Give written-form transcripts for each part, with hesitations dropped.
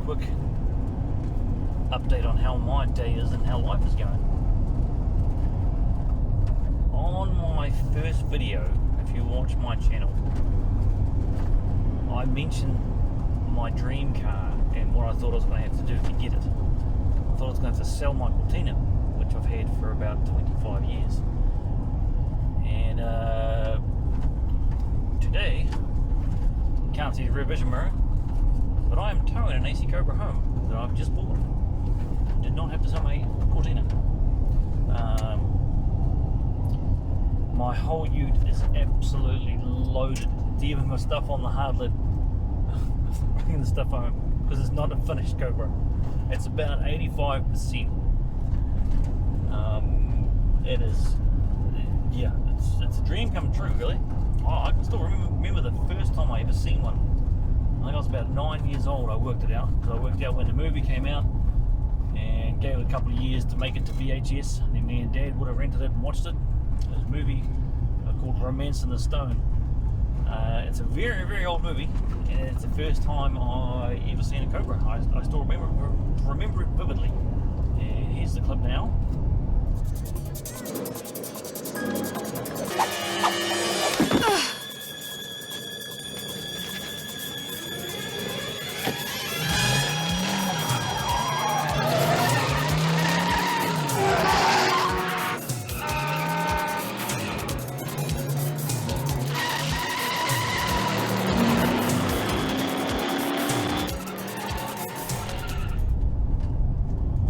quick update on how my day is and how life is going. On my first video, if you watch my channel, I mentioned my dream car and what I thought I was going to have to do to get it. I thought I was going to have to sell my Cortina, which I've had for about 25 years. And today, you can't see the rear vision mirror, but I am towing an AC Cobra home that I've just bought. Did not have to sell my Cortina. My whole ute is absolutely loaded. It's even got stuff on the hard lid. Bringing the stuff home because it's not a finished Cobra. It's about 85%. It is, yeah, it's a dream come true, really. I can still remember the first time I ever seen one. I think I was about 9 years old. I worked it out because I worked out when the movie came out and gave it a couple of years to make it to VHS. And then me and Dad would have rented it and watched it. It was a movie called Romance in the Stone. It's a very, very old movie, and it's the first time I ever seen a Cobra. I still remember it vividly. And here's the clip now.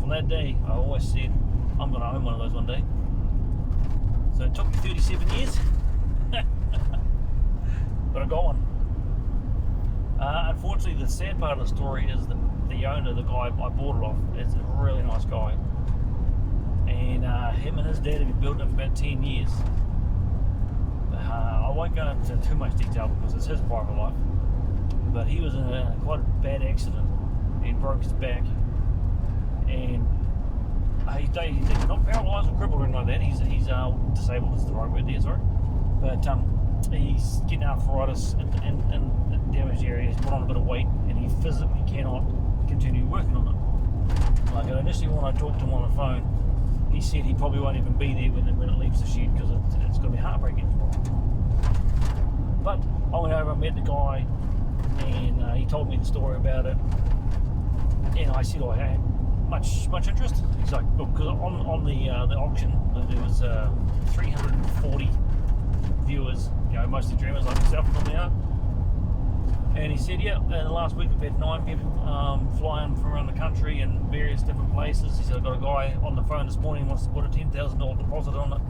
That day, I always said I'm going to own one of those one day. So it took me 37 years, but I got one. Unfortunately, the sad part of the story is that the owner, the guy I bought it off, is a really nice guy, and him and his dad have been building it for about 10 years. I won't go into too much detail because it's his private life, but he was in quite a bad accident and broke his back. And he's not paralysed or crippled or anything like that. He's disabled is the right word there, sorry. But he's getting arthritis in the damaged area. He's put on a bit of weight and he physically cannot continue working on it. Like initially when I talked to him on the phone, he said he probably won't even be there when it leaves the shed because it's going to be heartbreaking for him. But I went over and met the guy and he told me the story about it. And I said, hey, much interest? He's like, look, because on the auction there was 340 viewers, mostly dreamers like yourself from there. And he said, yeah, in the last week we've had 9 people flying from around the country and various different places. He said, I've got a guy on the phone this morning who wants to put a $10,000 deposit on it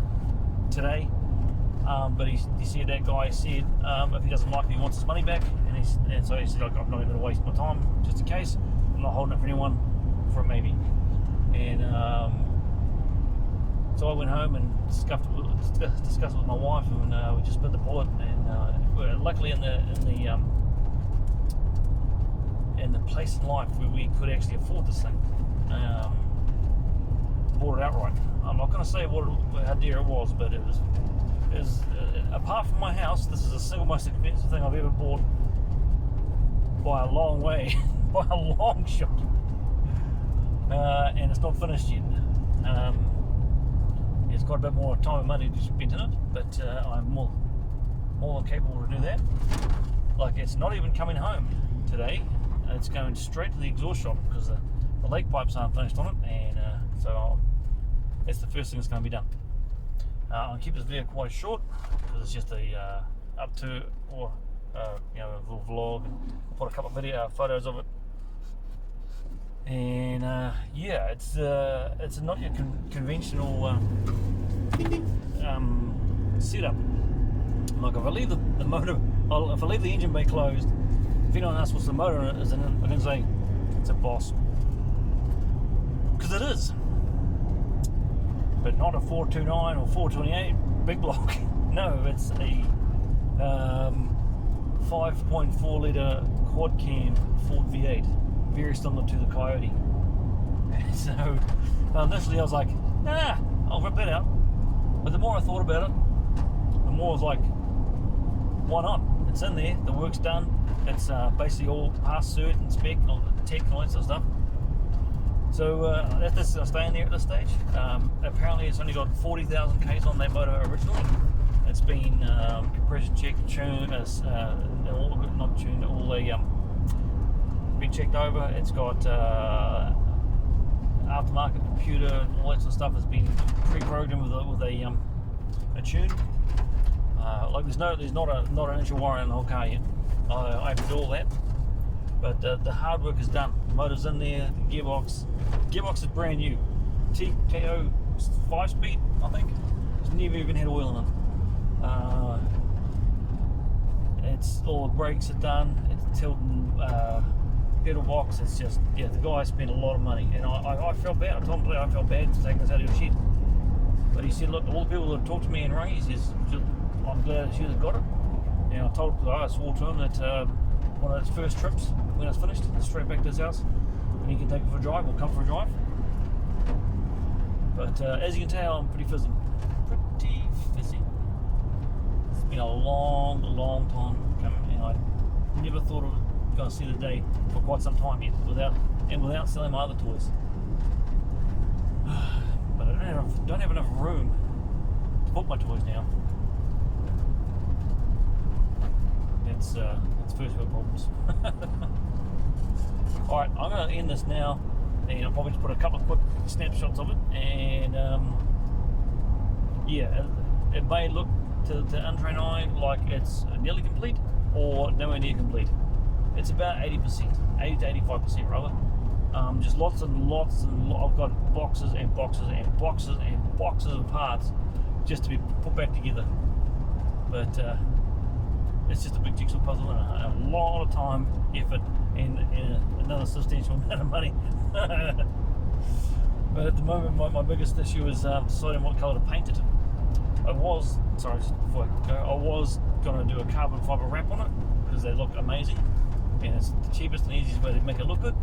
today. But he said that guy said if he doesn't like it, he wants his money back. And so he said, I'm not even going to waste my time just in case. I'm not holding it for anyone. For maybe, and so I went home and discussed it with my wife, and we just bit the bullet. And luckily, in the place in life where we could actually afford this thing, bought it outright. I'm not going to say how dear it was, but it was apart from my house, this is the single most expensive thing I've ever bought by a long way, by a long shot. And it's not finished yet. It's got a bit more time and money to spend in it, but I'm more than capable to do that. Like, it's not even coming home today. It's going straight to the exhaust shop because the lake pipes aren't finished on it, and so that's the first thing that's going to be done. I'll keep this video quite short because it's just a up to or a little vlog. I'll put a couple of photos of it. And yeah, it's not your conventional setup. Like if I leave the motor, if I leave the engine bay closed, if anyone asks what's the motor is in it, I can say it's a Boss, because it is. But not a 429 or 428 big block. No, it's a 5.4 litre quad cam Ford V8. Very similar to the Coyote. So initially I was like, nah, I'll rip that out. But the more I thought about it, the more I was like, why not? it's in there, the work's done, it's basically all past cert and spec and all the tech and all that sort of stuff. So that's staying there at this stage. Apparently it's only got 40,000 Ks on that motor originally. It's been compression checked, tuned, not tuned, all the been checked over. It's got aftermarket computer and all that sort of stuff has been pre-programmed with a tune. Like there's not an inch of wiring in the whole car yet. I did all that, but the hard work is done. The motor's in there, the gearbox is brand new. TKO 5-speed, I think. It's never even had oil in it. It's all the brakes are done. It's tilting pedal box. It's just, yeah, the guy spent a lot of money, and I felt bad. I told him I felt bad for taking this out of your shed, but he said, look, all the people that talked to me and rang, he says, I'm glad that you got it. And I swore to him that one of his first trips, when it's finished, straight back to his house, and he can take it for a drive or come for a drive. But as you can tell, I'm pretty fizzy. It's been a long time coming, and I never thought I was going to see the day for quite some time yet, without selling my other toys. But I don't have enough room to put my toys down. It's first world problems. Alright, I'm going to end this now, and I'll probably just put a couple of quick snapshots of it, and yeah, it may look to untrained eye like it's nearly complete or nowhere near complete. It's about 80%, 80 to 85% rather. Just lots and lots I've got boxes and boxes and boxes and boxes of parts just to be put back together. But it's just a big jigsaw puzzle and a lot of time, effort, and another substantial amount of money. But at the moment, my biggest issue is deciding what colour to paint it. Just before I go, I was going to do a carbon fibre wrap on it because they look amazing, and it's the cheapest and easiest way to make it look good.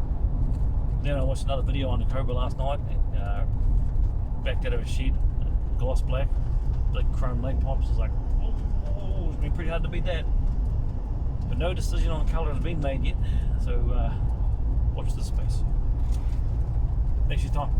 Then I watched another video on the Cobra last night, and backed out of a shed, gloss black, like chrome leg pops. It's like, it's been pretty hard to beat that. But no decision on the colour has been made yet, so watch this space. Thanks for your time.